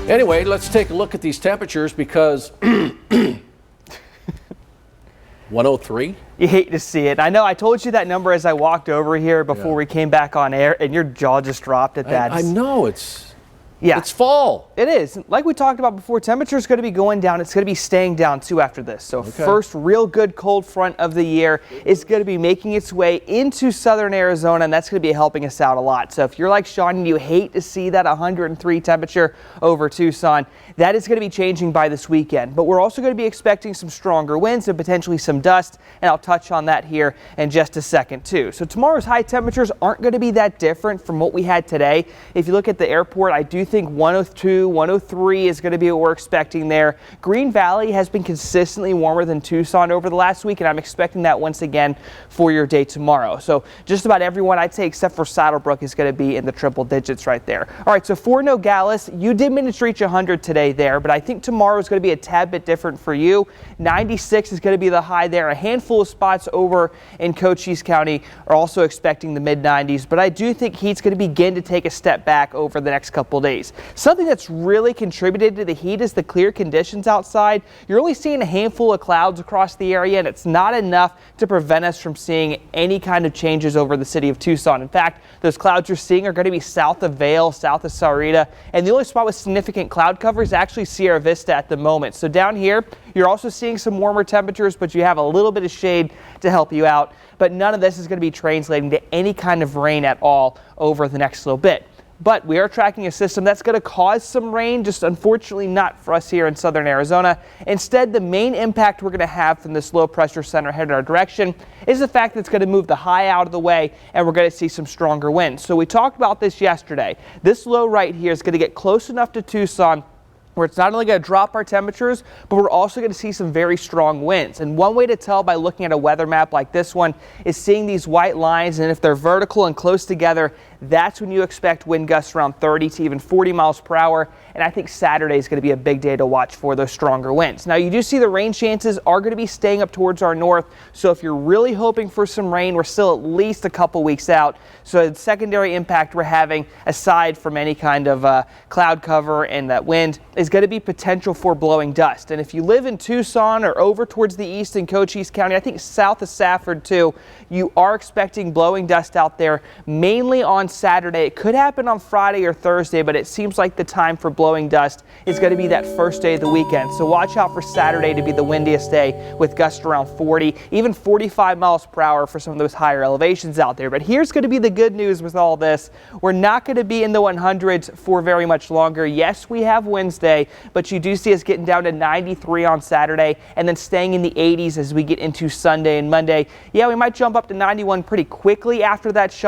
Anyway, let's take a look at these temperatures because 103. You hate to see it. I know I told you that number as I walked over here before we came back on air, and your jaw just dropped at that. I know it's it's fall. It is. Like we talked about before, temperature is going to be going down. It's going to be staying down too after this. So first real good cold front of the year is going to be making its way into southern Arizona, and that's going to be helping us out a lot. So if you're like Sean and you hate to see that 103 temperature over Tucson, that is going to be changing by this weekend. But we're also going to be expecting some stronger winds and potentially some dust, and I'll touch on that here in just a second too. So tomorrow's high temperatures aren't going to be that different from what we had today. If you look at the airport, I do think 102, 103 is going to be what we're expecting there. Green Valley has been consistently warmer than Tucson over the last week, and I'm expecting that once again for your day tomorrow. So just about everyone, I'd say, except for Saddlebrook, is going to be in the triple digits right there. All right, so for Nogales, you did manage to reach 100 today there, but I think tomorrow is going to be a tad bit different for you. 96 is going to be the high there. A handful of spots over in Cochise County are also expecting the mid-90s, but I do think heat's going to begin to take a step back over the next couple days. Something that's really contributed to the heat is the clear conditions outside. You're only seeing a handful of clouds across the area, and it's not enough to prevent us from seeing any kind of changes over the city of Tucson. In fact, those clouds you're seeing are going to be south of Vail, south of Sahuarita, and the only spot with significant cloud cover is actually Sierra Vista at the moment. So down here, you're also seeing some warmer temperatures, but you have a little bit of shade to help you out. But none of this is going to be translating to any kind of rain at all over the next little bit. But we are tracking a system that's going to cause some rain, just unfortunately not for us here in southern Arizona. Instead, the main impact we're going to have from this low pressure center headed our direction is the fact that it's going to move the high out of the way, and we're going to see some stronger winds. So we talked about this yesterday. This low right here is going to get close enough to Tucson where it's not only going to drop our temperatures, but we're also going to see some very strong winds. And one way to tell by looking at a weather map like this one is seeing these white lines, and if they're vertical and close together, that's when you expect wind gusts around 30 to even 40 miles per hour. And I think Saturday is going to be a big day to watch for those stronger winds. Now, you do see the rain chances are going to be staying up towards our north. So if you're really hoping for some rain, we're still at least a couple weeks out. So the secondary impact we're having, aside from any kind of cloud cover and that wind, is going to be potential for blowing dust. And if you live in Tucson or over towards the east in Cochise County, I think south of Safford too, you are expecting blowing dust out there mainly on Saturday. It could happen on Friday or Thursday, but it seems like the time for blowing dust is going to be that first day of the weekend. So watch out for Saturday to be the windiest day with gusts around 40, even 45 miles per hour for some of those higher elevations out there. But here's going to be the good news with all this. We're not going to be in the 100s for very much longer. Yes, we have Wednesday, but you do see us getting down to 93 on Saturday and then staying in the 80s as we get into Sunday and Monday. Yeah, we might jump up to 91 pretty quickly after that shot.